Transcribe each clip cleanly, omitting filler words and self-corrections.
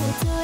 青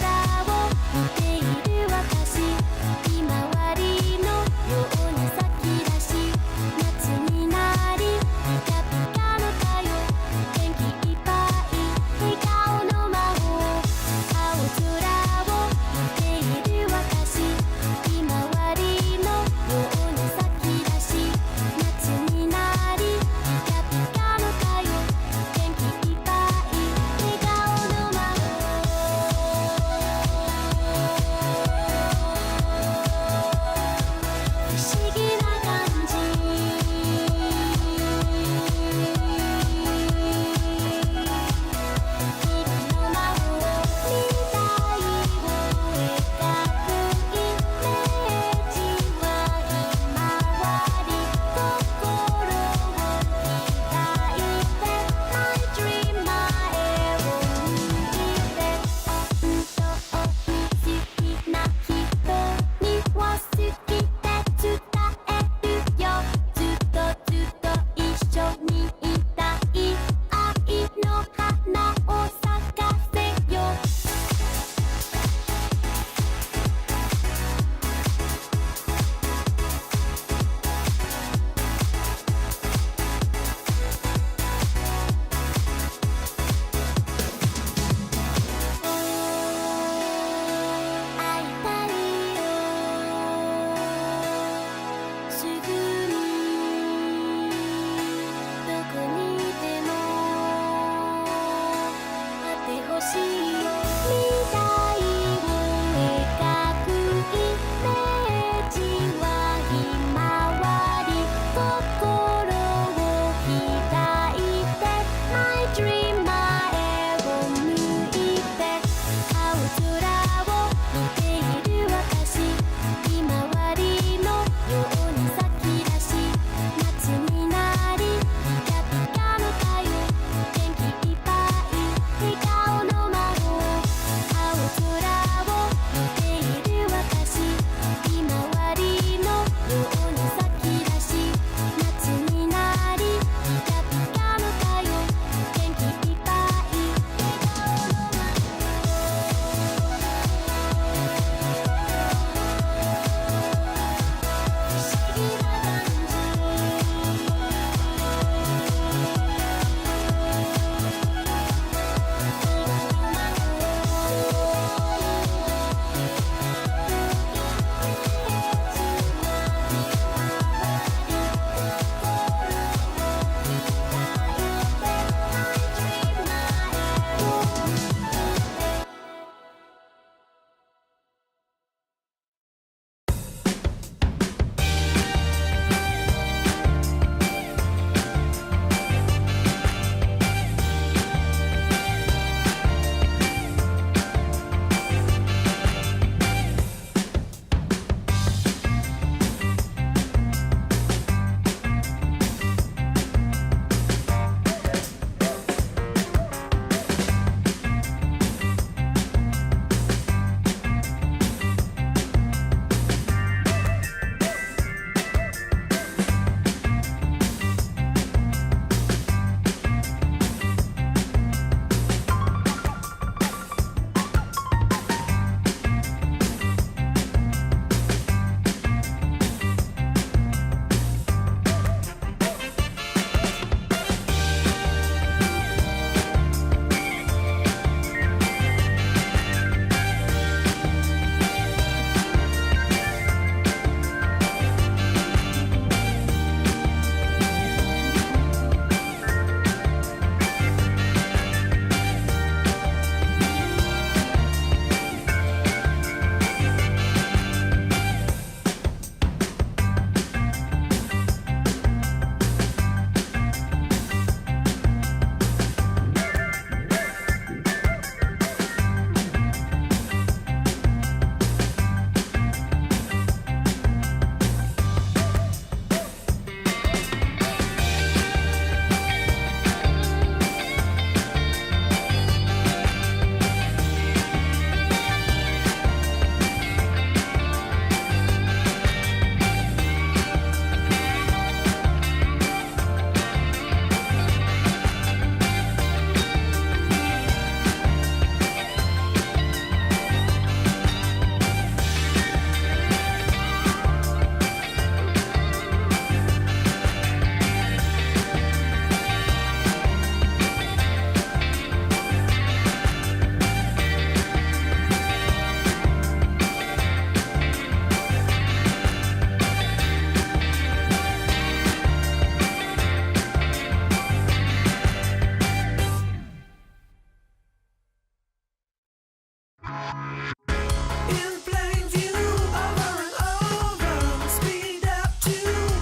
In plain view, over and over. Speed up to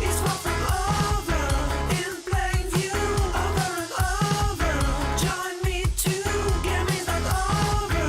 is far from over. In plain view, over and over. Join me to get me back over.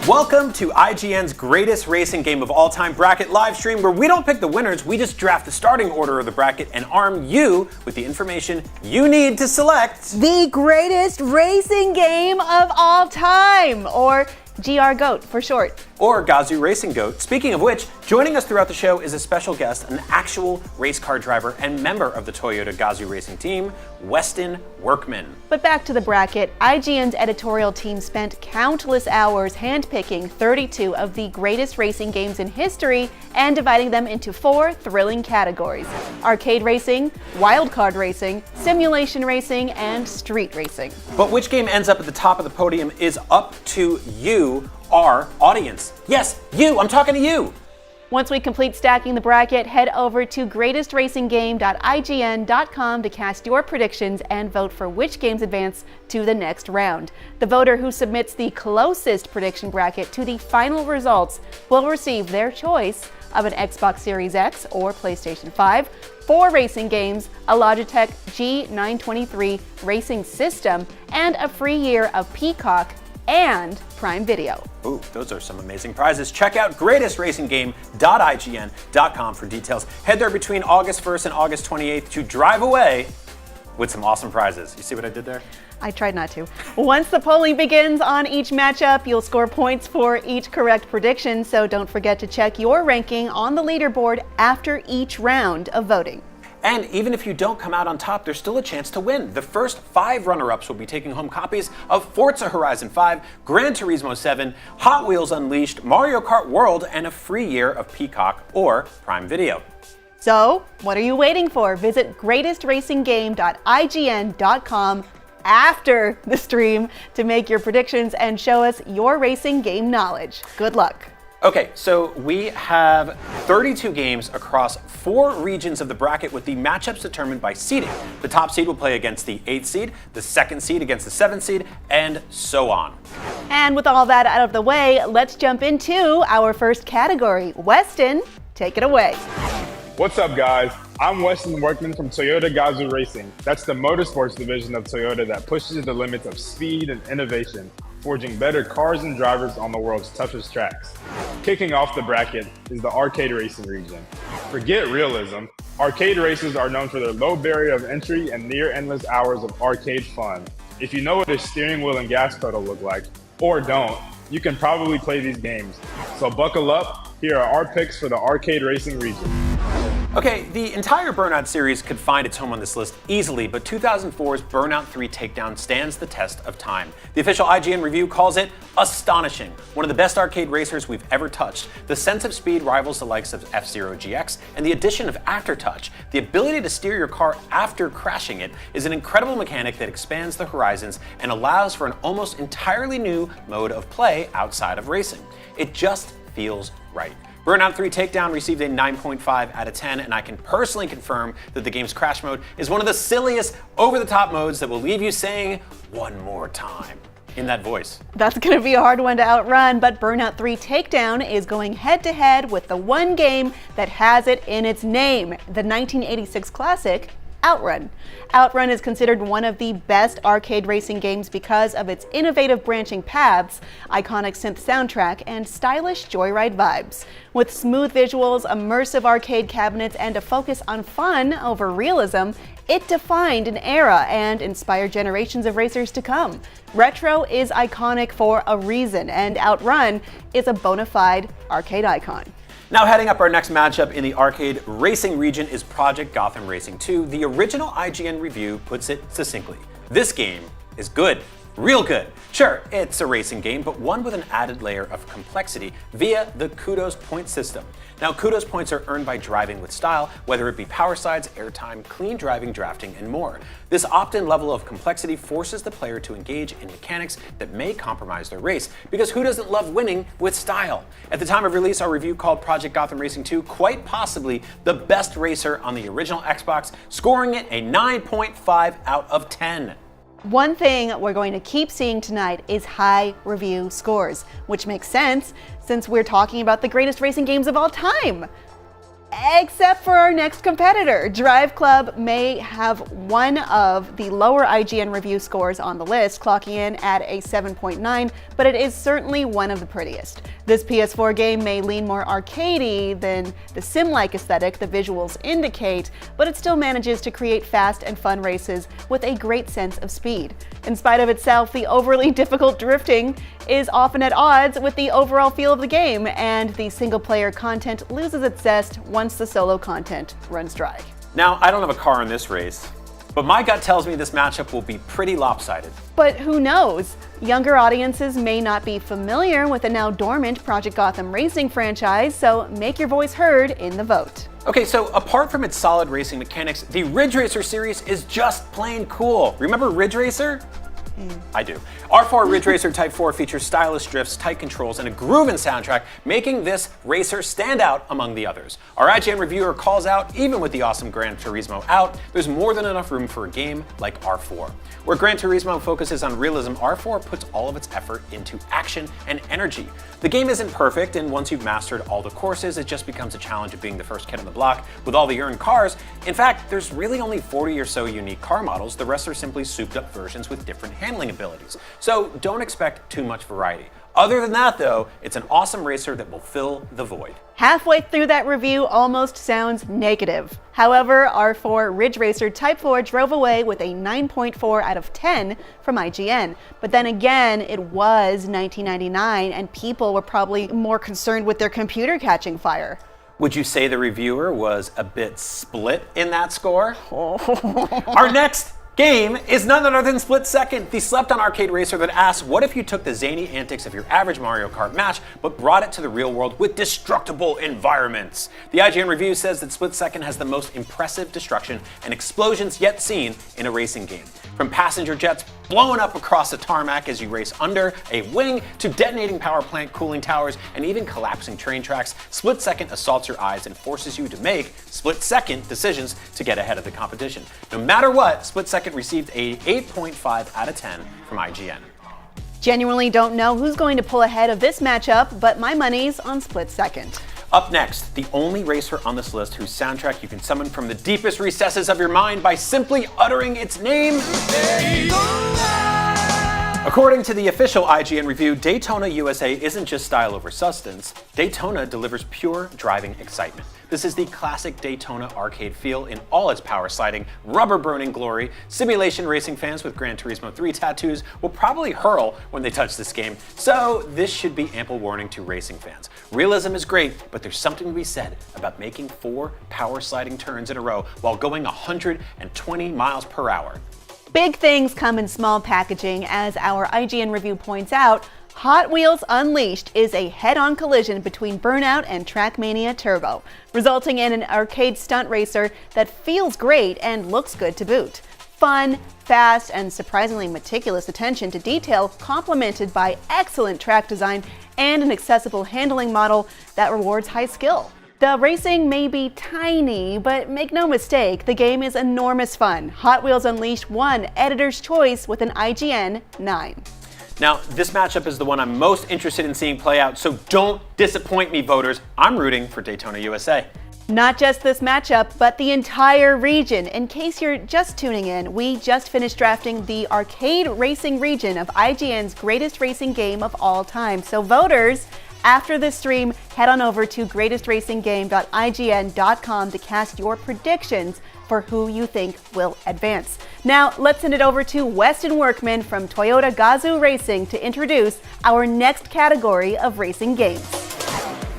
Welcome to IGN's greatest racing game of all time bracket live stream, where we don't pick the winners, we just draft the starting order of the bracket and arm you with the information you need to select the greatest racing game of all time, or GR GOAT for short. Or Gazoo Racing Goat. Speaking of which, joining us throughout the show is a special guest, an actual race car driver and member of the Toyota Gazoo Racing team, Weston Workman. But back to the bracket, IGN's editorial team spent countless hours handpicking 32 of the greatest racing games in history and dividing them into 4 thrilling categories: arcade racing, wildcard racing, simulation racing, and street racing. But which game ends up at the top of the podium is up to you, our audience. Yes, you, I'm talking to you. Once we complete stacking the bracket, head over to greatestracingame.ign.com to cast your predictions and vote for which games advance to the next round. The voter who submits the closest prediction bracket to the final results will receive their choice of an Xbox Series X or PlayStation 5, 4 racing games, a Logitech G923 Racing system, and a free year of Peacock and Prime Video. Ooh, those are some amazing prizes. Check out greatestracingame.ign.com for details. Head there between August 1st and August 28th to drive away with some awesome prizes. You see what I did there? I tried not to. Once the polling begins on each matchup, you'll score points for each correct prediction, so don't forget to check your ranking on the leaderboard after each round of voting. And even if you don't come out on top, there's still a chance to win. The first 5 runner-ups will be taking home copies of Forza Horizon 5, Gran Turismo 7, Hot Wheels Unleashed, Mario Kart World, and a free year of Peacock or Prime Video. So, what are you waiting for? Visit greatestracingame.ign.com after the stream to make your predictions and show us your racing game knowledge. Good luck. Okay, so we have 32 games across 4 regions of the bracket with the matchups determined by seeding. The top seed will play against the 8th seed, the 2nd seed against the 7th seed, and so on. And with all that out of the way, let's jump into our first category. Weston, take it away. What's up, guys? I'm Weston Workman from Toyota Gazoo Racing. That's the motorsports division of Toyota that pushes the limits of speed and innovation, forging better cars and drivers on the world's toughest tracks. Kicking off the bracket is the arcade racing region. Forget realism. Arcade races are known for their low barrier of entry and near endless hours of arcade fun. If you know what a steering wheel and gas pedal look like, or don't, you can probably play these games. So buckle up, here are our picks for the arcade racing region. Okay, the entire Burnout series could find its home on this list easily, but 2004's Burnout 3 Takedown stands the test of time. The official IGN review calls it astonishing, one of the best arcade racers we've ever touched. The sense of speed rivals the likes of F-Zero GX, and the addition of Aftertouch, the ability to steer your car after crashing it, is an incredible mechanic that expands the horizons and allows for an almost entirely new mode of play outside of racing. It just feels right. Burnout 3 Takedown received a 9.5 out of 10, and I can personally confirm that the game's crash mode is one of the silliest, over-the-top modes that will leave you saying, "one more time," in that voice. That's going to be a hard one to outrun, but Burnout 3 Takedown is going head-to-head with the one game that has it in its name, the 1986 classic, Outrun. Outrun is considered one of the best arcade racing games because of its innovative branching paths, iconic synth soundtrack, and stylish joyride vibes. With smooth visuals, immersive arcade cabinets, and a focus on fun over realism, it defined an era and inspired generations of racers to come. Retro is iconic for a reason, and Outrun is a bona fide arcade icon. Now heading up our next matchup in the arcade racing region is Project Gotham Racing 2. The original IGN review puts it succinctly. This game is good. Real good. Sure, it's a racing game, but one with an added layer of complexity via the Kudos point system. Now, Kudos points are earned by driving with style, whether it be power slides, airtime, clean driving, drafting, and more. This opt-in level of complexity forces the player to engage in mechanics that may compromise their race, because who doesn't love winning with style? At the time of release, our review called Project Gotham Racing 2 quite possibly the best racer on the original Xbox, scoring it a 9.5 out of 10. One thing we're going to keep seeing tonight is high review scores, which makes sense since we're talking about the greatest racing games of all time. except for our next competitor. Drive Club may have one of the lower IGN review scores on the list, clocking in at a 7.9, but it is certainly one of the prettiest. This PS4 game may lean more arcadey than the sim-like aesthetic the visuals indicate, but it still manages to create fast and fun races with a great sense of speed. In spite of itself, the overly difficult drifting is often at odds with the overall feel of the game, and the single-player content loses its zest once the solo content runs dry. Now, I don't have a car in this race, but my gut tells me this matchup will be pretty lopsided. But who knows? Younger audiences may not be familiar with the now dormant Project Gotham Racing franchise, so make your voice heard in the vote. Okay, so apart from its solid racing mechanics, the Ridge Racer series is just plain cool. Remember Ridge Racer? I do. R4 Ridge Racer Type 4 features stylish drifts, tight controls, and a groovin' soundtrack, making this racer stand out among the others. Our IGN reviewer calls out, even with the awesome Gran Turismo out, there's more than enough room for a game like R4. Where Gran Turismo focuses on realism, R4 puts all of its effort into action and energy. The game isn't perfect, and once you've mastered all the courses, it just becomes a challenge of being the first kid on the block with all the earned cars. In fact, there's really only 40 or so unique car models. The rest are simply souped up versions with different handling abilities. So don't expect too much variety. Other than that, though, it's an awesome racer that will fill the void. Halfway through that review almost sounds negative. However, R4 Ridge Racer Type 4 drove away with a 9.4 out of 10 from IGN. But then again, it was 1999 and people were probably more concerned with their computer catching fire. Would you say the reviewer was a bit split in that score? Our next game is none other than Split Second, the slept-on arcade racer that asks, what if you took the zany antics of your average Mario Kart match, but brought it to the real world with destructible environments? The IGN review says that Split Second has the most impressive destruction and explosions yet seen in a racing game. From passenger jets blowing up across the tarmac as you race under a wing, to detonating power plant cooling towers, and even collapsing train tracks, Split Second assaults your eyes and forces you to make split-second decisions to get ahead of the competition. No matter what, Split Second received a 8.5 out of 10 from IGN. Genuinely don't know who's going to pull ahead of this matchup, but my money's on Split Second. Up next, the only racer on this list whose soundtrack you can summon from the deepest recesses of your mind by simply uttering its name. According to the official IGN review, Daytona USA isn't just style over substance. Daytona delivers pure driving excitement. This is the classic Daytona arcade feel in all its power sliding, rubber burning glory. Simulation racing fans with Gran Turismo 3 tattoos will probably hurl when they touch this game, so this should be ample warning to racing fans. Realism is great, but there's something to be said about making 4 power sliding turns in a row while going 120 miles per hour. Big things come in small packaging. As our IGN review points out, Hot Wheels Unleashed is a head-on collision between Burnout and Trackmania Turbo, resulting in an arcade stunt racer that feels great and looks good to boot. Fun, fast, and surprisingly meticulous attention to detail, complemented by excellent track design and an accessible handling model that rewards high skill. The racing may be tiny, but make no mistake, the game is enormous fun. Hot Wheels Unleashed won Editor's Choice with an IGN 9. Now, this matchup is the one I'm most interested in seeing play out, so don't disappoint me, voters. I'm rooting for Daytona USA. Not just this matchup, but the entire region. In case you're just tuning in, we just finished drafting the arcade racing region of IGN's greatest racing game of all time. So voters, after this stream, head on over to greatestracing.ign.com to cast your predictions for who you think will advance. Now, let's send it over to Weston Workman from Toyota Gazoo Racing to introduce our next category of racing games.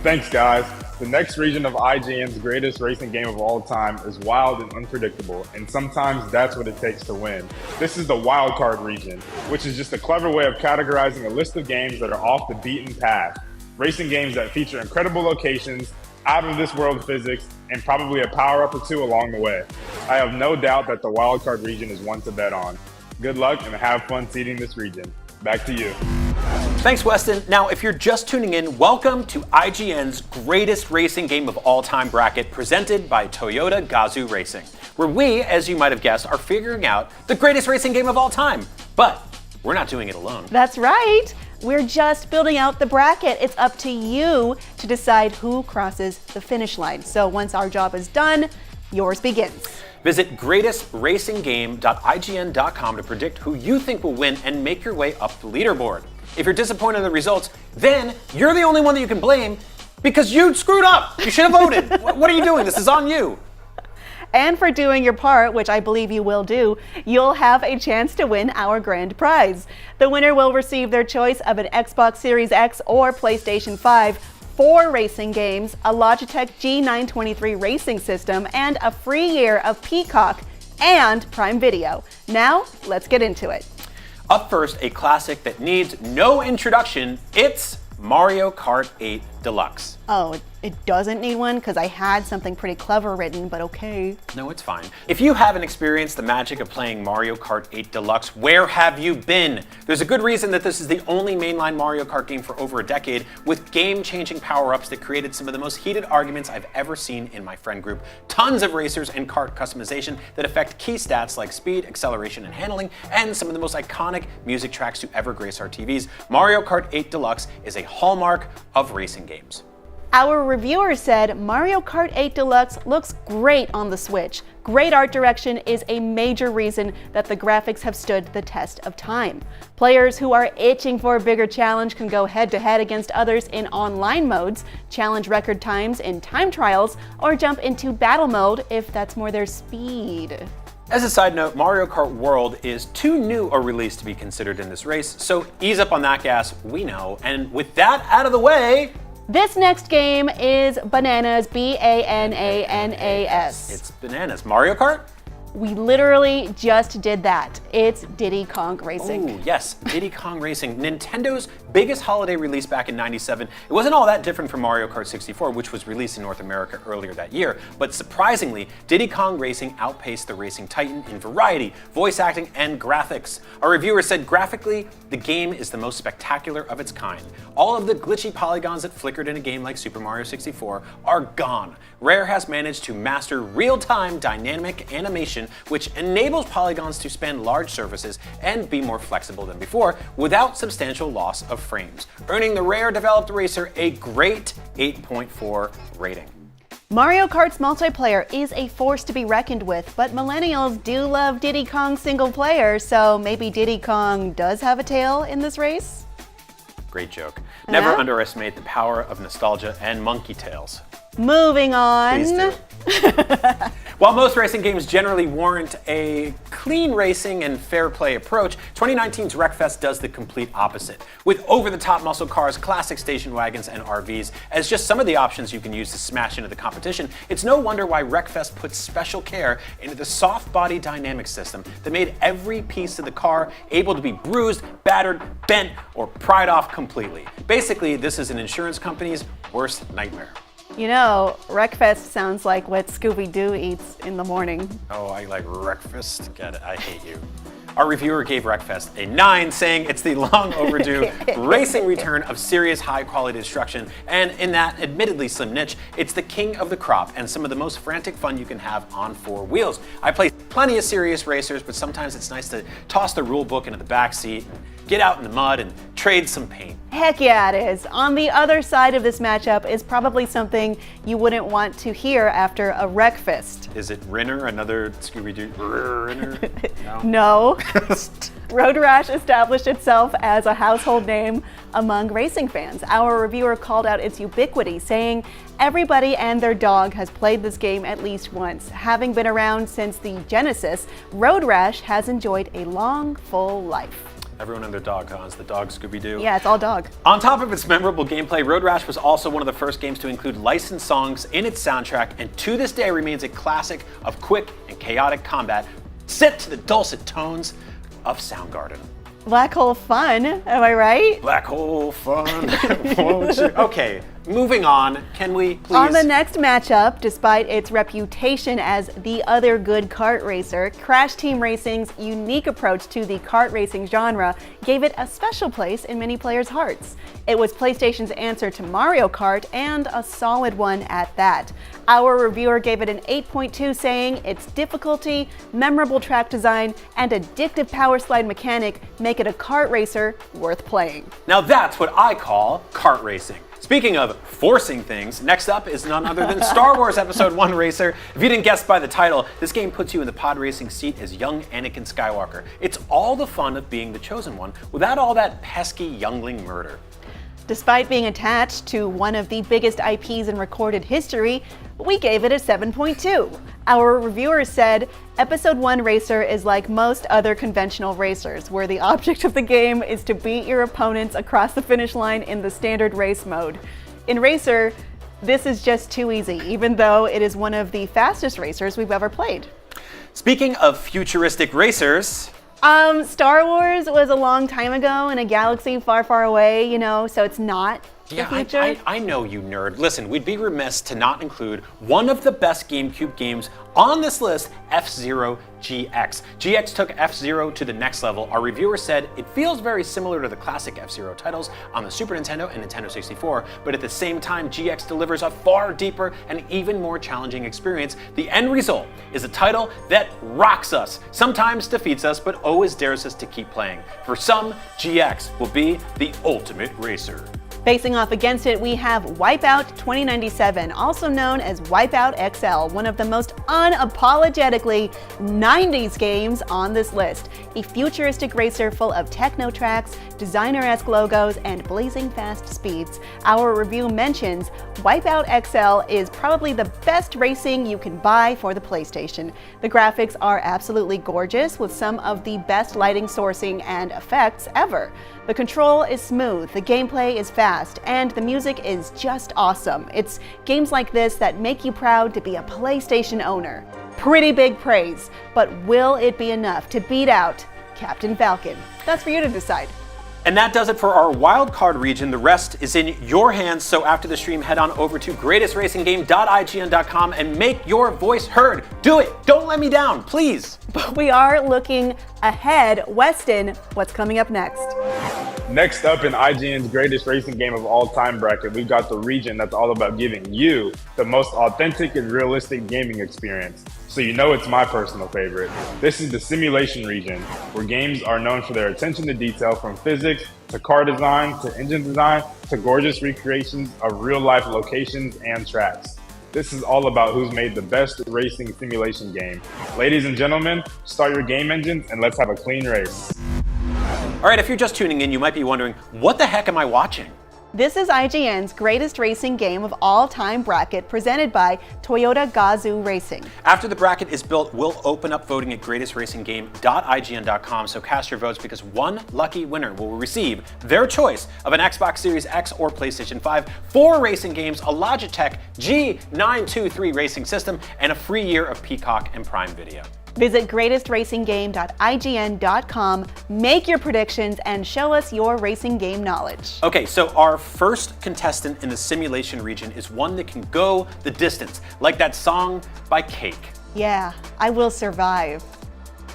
Thanks, guys. The next region of IGN's greatest racing game of all time is wild and unpredictable, and sometimes that's what it takes to win. This is the wildcard region, which is just a clever way of categorizing a list of games that are off the beaten path. Racing games that feature incredible locations, out-of-this-world physics, and probably a power-up or two along the way. I have no doubt that the wildcard region is one to bet on. Good luck and have fun seeding this region. Back to you. Thanks, Weston. Now, if you're just tuning in, welcome to IGN's greatest racing game of all time bracket presented by Toyota Gazoo Racing, where we, as you might have guessed, are figuring out the greatest racing game of all time. But we're not doing it alone. That's right. We're just building out the bracket. It's up to you to decide who crosses the finish line. So once our job is done, yours begins. Visit greatestracingame.ign.com to predict who you think will win and make your way up the leaderboard. If you're disappointed in the results, then you're the only one that you can blame because you screwed up. You should have voted. What are you doing? This is on you. And for doing your part, which I believe you will do, you'll have a chance to win our grand prize. The winner will receive their choice of an Xbox Series X or PlayStation 5, 4 racing games, a Logitech G923 Racing system, and a free year of Peacock and Prime Video. Now, let's get into it. Up first, a classic that needs no introduction. It's Mario Kart 8 Deluxe. Oh, it doesn't need one because I had something pretty clever written, but okay. No, it's fine. If you haven't experienced the magic of playing Mario Kart 8 Deluxe, where have you been? There's a good reason that this is the only mainline Mario Kart game for over a decade, with game-changing power-ups that created some of the most heated arguments I've ever seen in my friend group, tons of racers and kart customization that affect key stats like speed, acceleration, and handling, and some of the most iconic music tracks to ever grace our TVs. Mario Kart 8 Deluxe is a hallmark of racing games. Our reviewer said Mario Kart 8 Deluxe looks great on the Switch. Great art direction is a major reason that the graphics have stood the test of time. Players who are itching for a bigger challenge can go head-to-head against others in online modes, challenge record times in time trials, or jump into battle mode if that's more their speed. As a side note, Mario Kart World is too new a release to be considered in this race, so ease up on that gas, we know. And with that out of the way, this next game is Bananas, B-A-N-A-N-A-S. it's bananas. Mario Kart? We literally just did that. It's Diddy Kong Racing. Ooh, yes, Diddy Kong Racing, Nintendo's biggest holiday release back in '97. It wasn't all that different from Mario Kart 64, which was released in North America earlier that year. But surprisingly, Diddy Kong Racing outpaced the Racing Titan in variety, voice acting, and graphics. Our reviewer said graphically, the game is the most spectacular of its kind. All of the glitchy polygons that flickered in a game like Super Mario 64 are gone. Rare has managed to master real-time dynamic animation, which enables polygons to span large surfaces and be more flexible than before without substantial loss of frames, earning the Rare-developed racer a great 8.4 rating. Mario Kart's multiplayer is a force to be reckoned with, but millennials do love Diddy Kong single player, so maybe Diddy Kong does have a tail in this race? Great joke. Never underestimate the power of nostalgia and monkey tails. Moving on. Please do. While most racing games generally warrant a clean racing and fair play approach, 2019's Wreckfest does the complete opposite. With over-the-top muscle cars, classic station wagons, and RVs as just some of the options you can use to smash into the competition, it's no wonder why Wreckfest puts special care into the soft body dynamic system that made every piece of the car able to be bruised, battered, bent, or pried off completely. Basically, this is an insurance company's worst nightmare. You know, Wreckfest sounds like what Scooby-Doo eats in the morning. Oh, I like Wreckfest. Get it? I hate you. Our reviewer gave Wreckfest a 9, saying it's the long overdue racing return of serious high-quality destruction, and in that admittedly slim niche, it's the king of the crop and some of the most frantic fun you can have on 4 wheels. I play plenty of serious racers, but sometimes it's nice to toss the rule book into the back seat and get out in the mud and trade some paint. Heck yeah, it is. On the other side of this matchup is probably something you wouldn't want to hear after a Wreckfest. Is it Rinner, another Scooby-Doo Rinner? No. Road Rash established itself as a household name among racing fans. Our reviewer called out its ubiquity, saying everybody and their dog has played this game at least once. Having been around since the Genesis, Road Rash has enjoyed a long, full life. Everyone and their dog, huh? Is the dog Scooby-Doo? Yeah, it's all dog. On top of its memorable gameplay, Road Rash was also one of the first games to include licensed songs in its soundtrack, and to this day remains a classic of quick and chaotic combat set to the dulcet tones of Soundgarden. Black hole fun, am I right? Black hole fun, won't you? Okay, moving on, can we please? On the next matchup, despite its reputation as the other good kart racer, Crash Team Racing's unique approach to the kart racing genre gave it a special place in many players' hearts. It was PlayStation's answer to Mario Kart, and a solid one at that. Our reviewer gave it an 8.2, saying its difficulty, memorable track design, and addictive power slide mechanic make it a kart racer worth playing. Now that's what I call kart racing. Speaking of forcing things, next up is none other than Star Wars Episode 1 Racer. If you didn't guess by the title, this game puts you in the pod racing seat as young Anakin Skywalker. It's all the fun of being the chosen one without all that pesky youngling murder. Despite being attached to one of the biggest IPs in recorded history, we gave it a 7.2. Our reviewer said, Episode 1 Racer is like most other conventional racers, where the object of the game is to beat your opponents across the finish line in the standard race mode. In Racer, this is just too easy, even though it is one of the fastest racers we've ever played. Speaking of futuristic racers, Star Wars was a long time ago in a galaxy far, far away, so it's not the future. I know you nerd. Listen, we'd be remiss to not include one of the best GameCube games on this list, F-Zero GX. GX took F-Zero to the next level. Our reviewer said it feels very similar to the classic F-Zero titles on the Super Nintendo and Nintendo 64, but at the same time, GX delivers a far deeper and even more challenging experience. The end result is a title that rocks us, sometimes defeats us, but always dares us to keep playing. For some, GX will be the ultimate racer. Facing off against it, we have Wipeout 2097, also known as Wipeout XL, one of the most unapologetically 90s games on this list. A futuristic racer full of techno tracks, designer-esque logos, and blazing fast speeds. Our review mentions Wipeout XL is probably the best racing you can buy for the PlayStation. The graphics are absolutely gorgeous, with some of the best lighting sourcing and effects ever. The control is smooth, the gameplay is fast, and the music is just awesome. It's games like this that make you proud to be a PlayStation owner. Pretty big praise, but will it be enough to beat out Captain Falcon? That's for you to decide. And that does it for our wildcard region. The rest is in your hands. So after the stream, head on over to greatestracing.ign.com and make your voice heard. Do it. Don't let me down, please. But we are looking ahead. Weston, what's coming up next? Next up in IGN's greatest racing game of all time bracket, we've got the region that's all about giving you the most authentic and realistic gaming experience. So you know it's my personal favorite. This is the simulation region, where games are known for their attention to detail, from physics to car design to engine design to gorgeous recreations of real-life locations and tracks. This is all about who's made the best racing simulation game. Ladies and gentlemen, start your game engines and let's have a clean race. All right, if you're just tuning in, you might be wondering, what the heck am I watching? This is IGN's greatest racing game of all time bracket, presented by Toyota Gazoo Racing. After the bracket is built, we'll open up voting at greatestracing.ign.com, so cast your votes, because one lucky winner will receive their choice of an Xbox Series X or PlayStation 5, 4 racing games, a Logitech G923 Racing system, and a free year of Peacock and Prime Video. Visit greatestracinggame.ign.com, make your predictions, and show us your racing game knowledge. Okay, so our first contestant in the simulation region is one that can go the distance, like that song by Cake. Yeah, I will survive.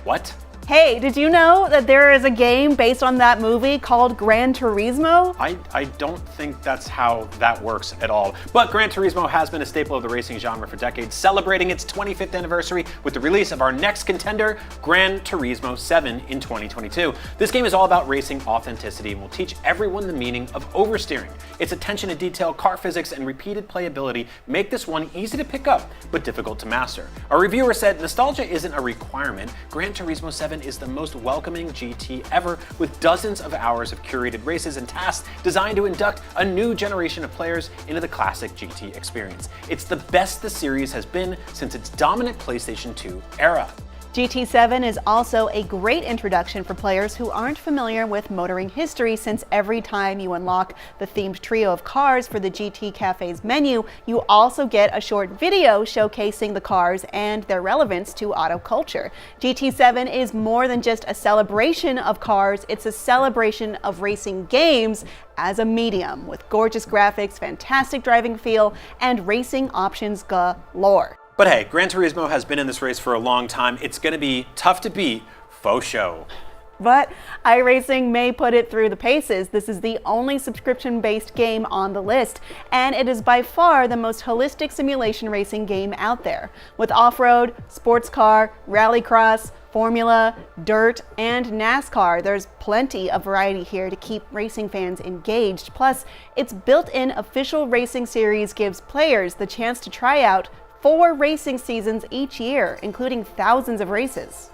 What? Hey, did you know that there is a game based on that movie called Gran Turismo? I don't think that's how that works at all. But Gran Turismo has been a staple of the racing genre for decades, celebrating its 25th anniversary with the release of our next contender, Gran Turismo 7 in 2022. This game is all about racing authenticity and will teach everyone the meaning of oversteering. Its attention to detail, car physics, and repeated playability make this one easy to pick up, but difficult to master. Our reviewer said, nostalgia isn't a requirement. Gran Turismo 7 is the most welcoming GT ever, with dozens of hours of curated races and tasks designed to induct a new generation of players into the classic GT experience. It's the best the series has been since its dominant PlayStation 2 era. GT7 is also a great introduction for players who aren't familiar with motoring history, since every time you unlock the themed trio of cars for the GT Cafe's menu, you also get a short video showcasing the cars and their relevance to auto culture. GT7 is more than just a celebration of cars, it's a celebration of racing games as a medium, with gorgeous graphics, fantastic driving feel, and racing options galore. But hey, Gran Turismo has been in this race for a long time. It's going to be tough to beat faux show. But iRacing may put it through the paces. This is the only subscription-based game on the list, and it is by far the most holistic simulation racing game out there. With off-road, sports car, rallycross, Formula, Dirt, and NASCAR, there's plenty of variety here to keep racing fans engaged. Plus, its built-in official racing series gives players the chance to try out 4 racing seasons each year, including thousands of races.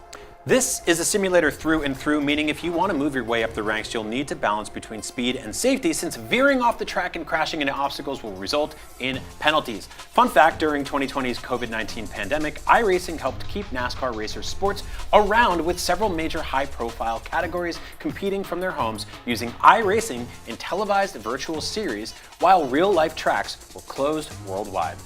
This is a simulator through and through, meaning if you want to move your way up the ranks, you'll need to balance between speed and safety, since veering off the track and crashing into obstacles will result in penalties. Fun fact, during 2020's COVID-19 pandemic, iRacing helped keep NASCAR racer sports around, with several major high-profile categories competing from their homes using iRacing in televised virtual series, while real-life tracks were closed worldwide.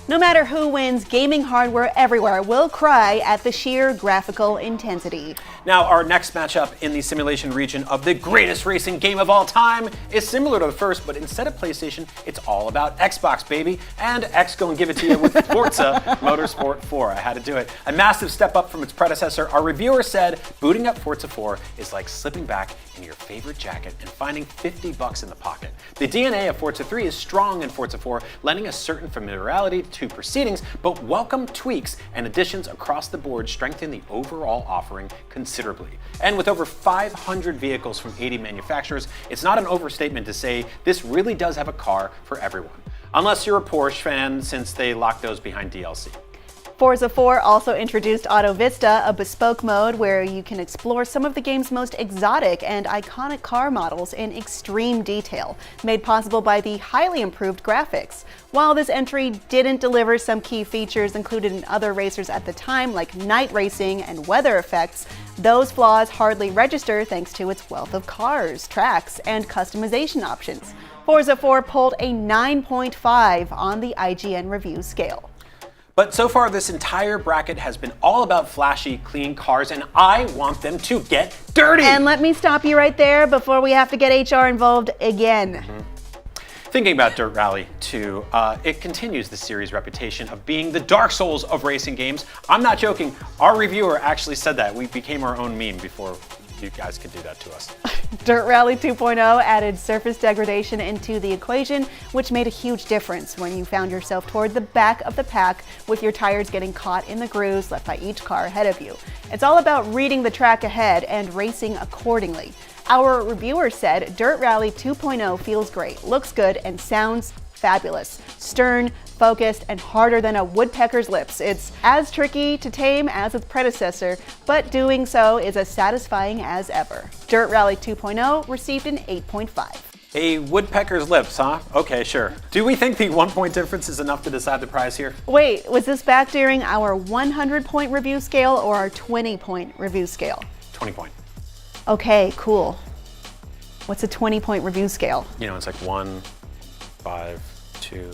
No matter who wins, gaming hardware everywhere will cry at the sheer graphical intensity. Now, our next matchup in the simulation region of the greatest racing game of all time is similar to the first, but instead of PlayStation, it's all about Xbox, baby. And X gonna give it to you with Forza Motorsport 4. I had to do it. A massive step up from its predecessor. Our reviewer said booting up Forza 4 is like slipping back into your favorite jacket and finding $50 in the pocket. The DNA of Forza 3 is strong in Forza 4, lending a certain familiarity to proceedings, but welcome tweaks and additions across the board strengthen the overall offering considerably. And with over 500 vehicles from 80 manufacturers, it's not an overstatement to say this really does have a car for everyone. Unless you're a Porsche fan, since they locked those behind DLC. Forza 4 also introduced Auto Vista, a bespoke mode where you can explore some of the game's most exotic and iconic car models in extreme detail, made possible by the highly improved graphics. While this entry didn't deliver some key features included in other racers at the time, like night racing and weather effects, those flaws hardly register thanks to its wealth of cars, tracks, and customization options. Forza 4 pulled a 9.5 on the IGN review scale. But so far, this entire bracket has been all about flashy, clean cars, and I want them to get dirty! And let me stop you right there before we have to get HR involved again. Thinking about Dirt Rally 2, it continues the series' reputation of being the Dark Souls of racing games. I'm not joking, our reviewer actually said that. We became our own meme before you guys could do that to us. Dirt Rally 2.0 added surface degradation into the equation, which made a huge difference when you found yourself toward the back of the pack with your tires getting caught in the grooves left by each car ahead of you. It's all about reading the track ahead and racing accordingly. Our reviewer said Dirt Rally 2.0 feels great, looks good, and sounds fabulous. Stern, focused, and harder than a woodpecker's lips. It's as tricky to tame as its predecessor, but doing so is as satisfying as ever. Dirt Rally 2.0 received an 8.5. A woodpecker's lips, huh? Okay, sure. Do we think the 1 point difference is enough to decide the prize here? Wait, was this back during our 100-point review scale or our 20-point review scale? 20 point. Okay, cool. What's a 20-point review scale? You know, it's like 1, 5, 2.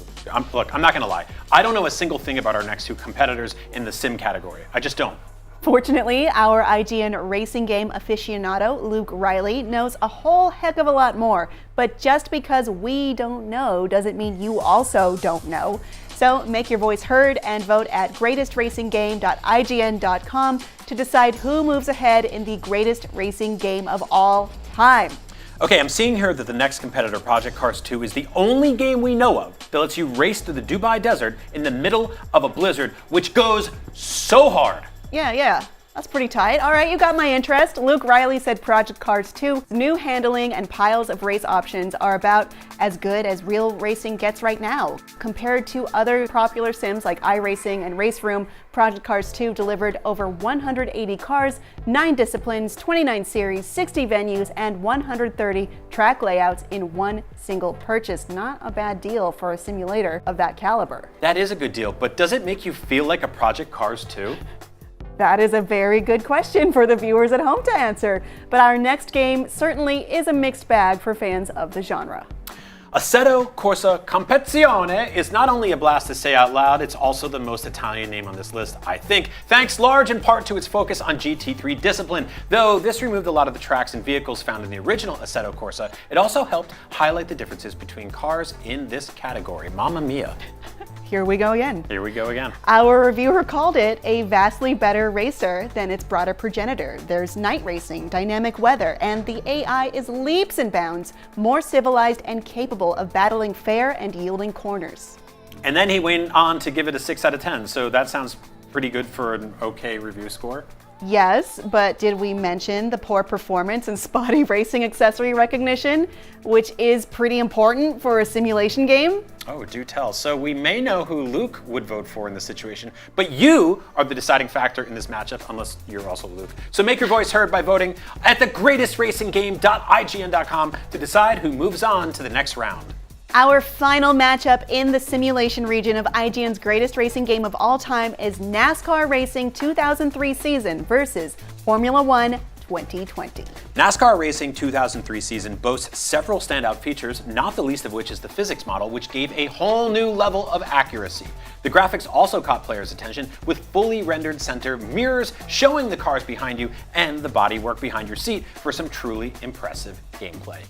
Look, I'm not gonna lie. I don't know a single thing about our next two competitors in the sim category. I just don't. Fortunately, our IGN racing game aficionado, Luke Riley, knows a whole heck of a lot more. But just because we don't know doesn't mean you also don't know. So make your voice heard and vote at greatestracing.ign.com to decide who moves ahead in the greatest racing game of all time. Okay, I'm seeing here that the next competitor, Project Cars 2, is the only game we know of that lets you race through the Dubai desert in the middle of a blizzard, which goes so hard. Yeah, that's pretty tight. All right, you got my interest. Luke Riley said Project Cars 2's new handling and piles of race options are about as good as real racing gets right now. Compared to other popular sims like iRacing and Race Room, Project Cars 2 delivered over 180 cars, 9 disciplines, 29 series, 60 venues, and 130 track layouts in one single purchase. Not a bad deal for a simulator of that caliber. That is a good deal, but does it make you feel like a Project Cars 2? That is a very good question for the viewers at home to answer. But our next game certainly is a mixed bag for fans of the genre. Assetto Corsa Competizione is not only a blast to say out loud, it's also the most Italian name on this list, I think, thanks large in part to its focus on GT3 discipline. Though this removed a lot of the tracks and vehicles found in the original Assetto Corsa, it also helped highlight the differences between cars in this category. Mamma mia. Here we go again. Here we go again. Our reviewer called it a vastly better racer than its broader progenitor. There's night racing, dynamic weather, and the AI is leaps and bounds more civilized and capable of battling fair and yielding corners. And then he went on to give it a 6 out of 10, so that sounds pretty good for an okay review score. Yes, but did we mention the poor performance and spotty racing accessory recognition, which is pretty important for a simulation game? Oh, do tell. So we may know who Luke would vote for in this situation, but you are the deciding factor in this matchup, unless you're also Luke. So make your voice heard by voting at thegreatestracinggame.ign.com to decide who moves on to the next round. Our final matchup in the simulation region of IGN's greatest racing game of all time is NASCAR Racing 2003 season versus Formula One 2020. NASCAR Racing 2003 season boasts several standout features, not the least of which is the physics model, which gave a whole new level of accuracy. The graphics also caught players' attention with fully rendered center mirrors showing the cars behind you and the bodywork behind your seat for some truly impressive gameplay.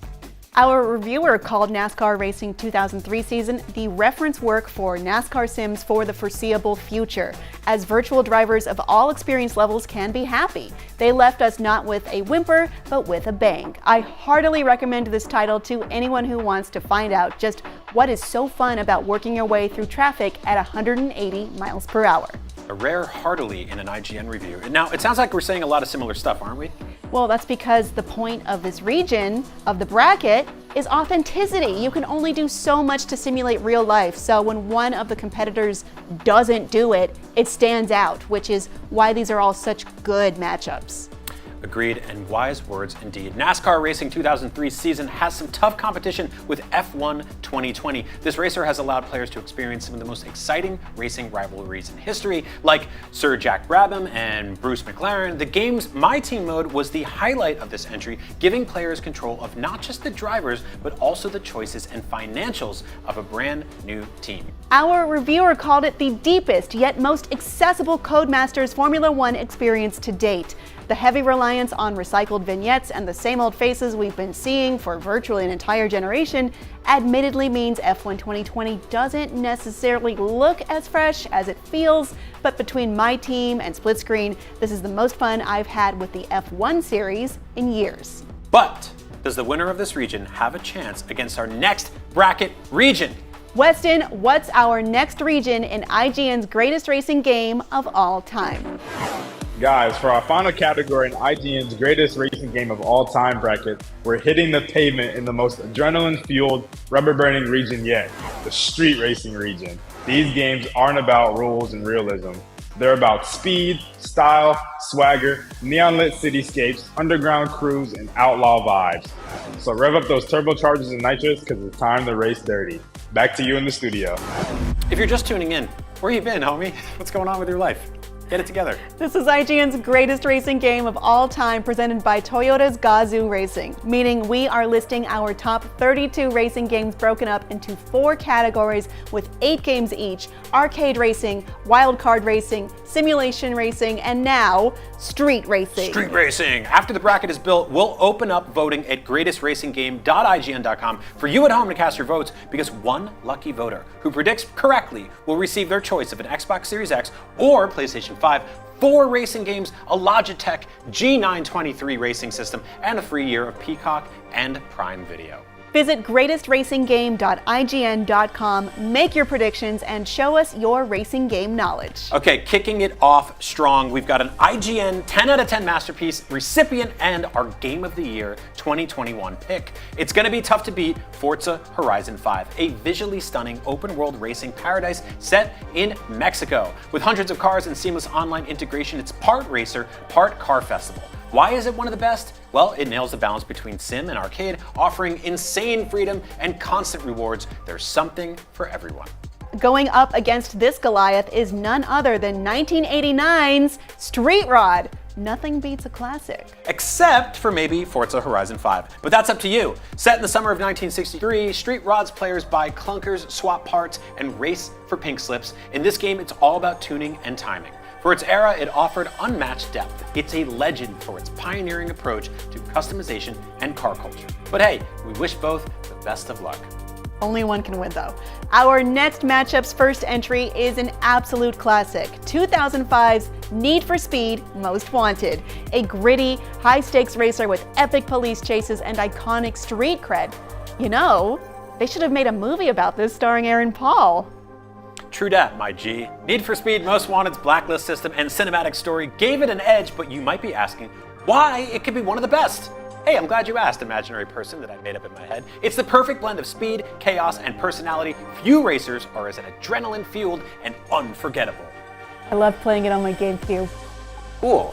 Our reviewer called NASCAR Racing 2003 season the reference work for NASCAR sims for the foreseeable future, as virtual drivers of all experience levels can be happy. They left us not with a whimper, but with a bang. I heartily recommend this title to anyone who wants to find out just what is so fun about working your way through traffic at 180 miles per hour. A rare heartily in an IGN review. Now, it sounds like we're saying a lot of similar stuff, aren't we? Well, that's because the point of this region of the bracket is authenticity. You can only do so much to simulate real life, so when one of the competitors doesn't do it, it stands out, which is why these are all such good matchups. Agreed, and wise words indeed. NASCAR Racing 2003 season has some tough competition with F1 2020. This racer has allowed players to experience some of the most exciting racing rivalries in history, like Sir Jack Brabham and Bruce McLaren. The game's My Team mode was the highlight of this entry, giving players control of not just the drivers, but also the choices and financials of a brand new team. Our reviewer called it the deepest yet most accessible Codemasters Formula One experience to date. The heavy reliance on recycled vignettes and the same old faces we've been seeing for virtually an entire generation admittedly means F1 2020 doesn't necessarily look as fresh as it feels, but between My Team and Split Screen, this is the most fun I've had with the F1 series in years. But does the winner of this region have a chance against our next bracket region? Weston, what's our next region in IGN's greatest racing game of all time? Guys, for our final category in IGN's greatest racing game of all time bracket, we're hitting the pavement in the most adrenaline-fueled, rubber-burning region yet, the street racing region. These games aren't about rules and realism. They're about speed, style, swagger, neon-lit cityscapes, underground crews, and outlaw vibes. So rev up those turbochargers and nitrous because it's time to race dirty. Back to you in the studio. If you're just tuning in, where you been, homie? What's going on with your life? Get it together. This is IGN's greatest racing game of all time, presented by Toyota's Gazoo Racing, meaning we are listing our top 32 racing games broken up into 4 categories with 8 games each: arcade racing, wildcard racing, simulation racing, and now street racing. Street racing. After the bracket is built, we'll open up voting at greatestracinggame.ign.com for you at home to cast your votes, because one lucky voter who predicts correctly will receive their choice of an Xbox Series X or PlayStation 5, 4 racing games, a Logitech G923 Racing system, and a free year of Peacock and Prime Video. Visit greatestracinggame.ign.com, make your predictions, and show us your racing game knowledge. Okay, kicking it off strong, we've got an IGN 10 out of 10 masterpiece recipient and our Game of the Year 2021 pick. It's going to be tough to beat Forza Horizon 5, a visually stunning open-world racing paradise set in Mexico. With hundreds of cars and seamless online integration, it's part racer, part car festival. Why is it one of the best? Well, it nails the balance between sim and arcade, offering insane freedom and constant rewards. There's something for everyone. Going up against this Goliath is none other than 1989's Street Rod. Nothing beats a classic. Except for maybe Forza Horizon 5. But that's up to you. Set in the summer of 1963, Street Rod's players buy clunkers, swap parts, and race for pink slips. In this game, it's all about tuning and timing. For its era, it offered unmatched depth. It's a legend for its pioneering approach to customization and car culture. But hey, we wish both the best of luck. Only one can win though. Our next matchup's first entry is an absolute classic, 2005's Need for Speed Most Wanted, a gritty, high-stakes racer with epic police chases and iconic street cred. You know, they should have made a movie about this starring Aaron Paul. True dat, my G. Need for Speed Most Wanted's blacklist system and cinematic story gave it an edge, but you might be asking why it could be one of the best. Hey, I'm glad you asked, imaginary person that I made up in my head. It's the perfect blend of speed, chaos, and personality. Few racers are as adrenaline-fueled and unforgettable. I love playing it on my GameCube. Cool.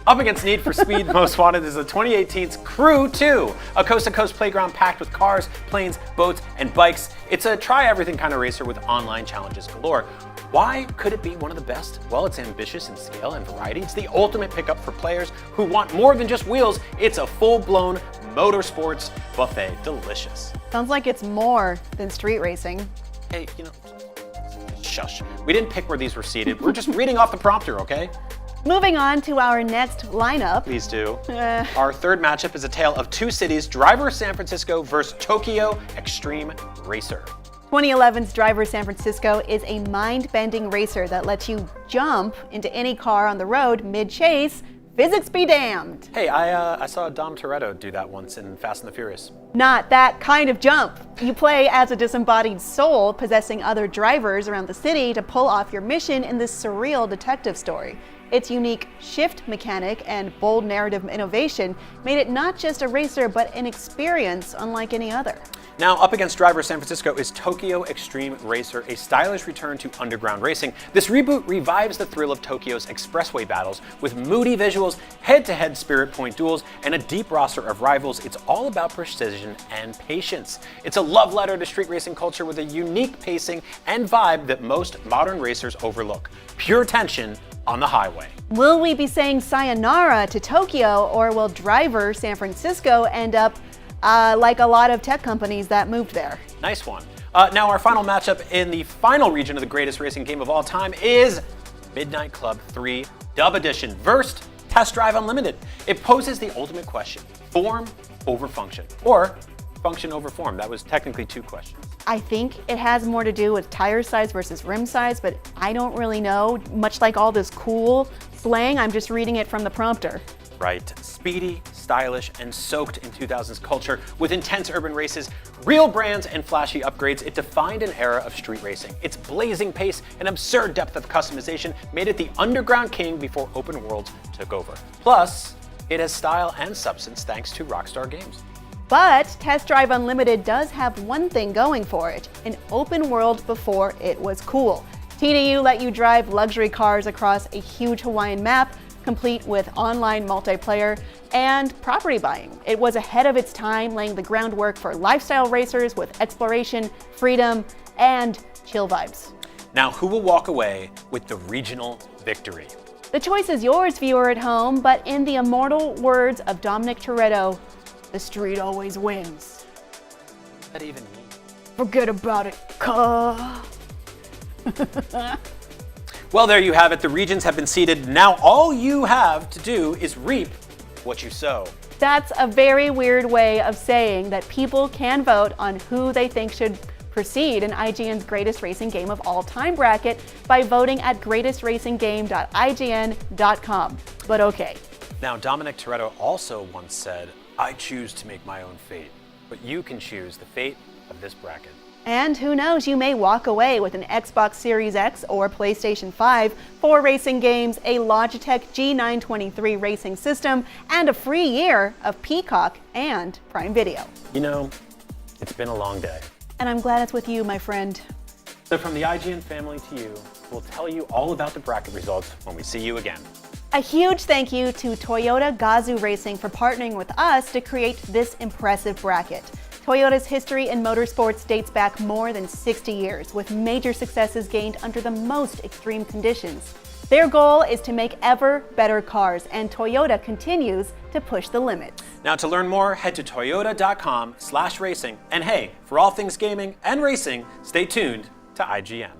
Up against Need for Speed Most Wanted is the 2018's Crew 2, a coast-to-coast playground packed with cars, planes, boats, and bikes. It's a try-everything kind of racer with online challenges galore. Why could it be one of the best? Well, it's ambitious in scale and variety. It's the ultimate pickup for players who want more than just wheels. It's a full-blown motorsports buffet. Delicious. Sounds like it's more than street racing. Hey, shush. We didn't pick where these were seated. We're just reading off the prompter, okay? Moving on to our next lineup. Please do. Our third matchup is a tale of two cities, Driver San Francisco versus Tokyo Extreme Racer. 2011's Driver San Francisco is a mind-bending racer that lets you jump into any car on the road mid-chase. Physics be damned. Hey, I saw Dom Toretto do that once in Fast and the Furious. Not that kind of jump. You play as a disembodied soul possessing other drivers around the city to pull off your mission in this surreal detective story. Its unique shift mechanic and bold narrative innovation made it not just a racer, but an experience unlike any other. Now, up against Driver San Francisco is Tokyo Extreme Racer, a stylish return to underground racing. This reboot revives the thrill of Tokyo's expressway battles with moody visuals, head-to-head spirit point duels, and a deep roster of rivals. It's all about precision and patience. It's a love letter to street racing culture with a unique pacing and vibe that most modern racers overlook. Pure tension on the highway. Will we be saying sayonara to Tokyo, or will Driver San Francisco end up like a lot of tech companies that moved there? Nice one. Now our final matchup in the final region of the greatest racing game of all time is Midnight Club 3 Dub Edition versus Test Drive Unlimited. It poses the ultimate question: form over function, or function over form. That was technically two questions. I think it has more to do with tire size versus rim size, but I don't really know. Much like all this cool slang, I'm just reading it from the prompter. Right. Speedy, stylish, and soaked in 2000s culture with intense urban races, real brands, and flashy upgrades, it defined an era of street racing. Its blazing pace and absurd depth of customization made it the underground king before open worlds took over. Plus, it has style and substance thanks to Rockstar Games. But Test Drive Unlimited does have one thing going for it: an open world before it was cool. TDU let you drive luxury cars across a huge Hawaiian map, complete with online multiplayer and property buying. It was ahead of its time, laying the groundwork for lifestyle racers with exploration, freedom, and chill vibes. Now, who will walk away with the regional victory? The choice is yours, viewer at home, but in the immortal words of Dominic Toretto, the street always wins. What does that even mean? Forget about it, cuh. Well, there you have it. The regions have been seeded. Now all you have to do is reap what you sow. That's a very weird way of saying that people can vote on who they think should proceed in IGN's Greatest Racing Game of All Time bracket by voting at greatestracing.ign.com. But okay. Now, Dominic Toretto also once said, "I choose to make my own fate, but you can choose the fate of this bracket." And who knows, you may walk away with an Xbox Series X or PlayStation 5, 4 racing games, a Logitech G923 Racing system, and a free year of Peacock and Prime Video. You know, it's been a long day. And I'm glad it's with you, my friend. So from the IGN family to you, we'll tell you all about the bracket results when we see you again. A huge thank you to Toyota Gazoo Racing for partnering with us to create this impressive bracket. Toyota's history in motorsports dates back more than 60 years, with major successes gained under the most extreme conditions. Their goal is to make ever better cars, and Toyota continues to push the limits. Now to learn more, head to toyota.com/racing. And hey, for all things gaming and racing, stay tuned to IGN.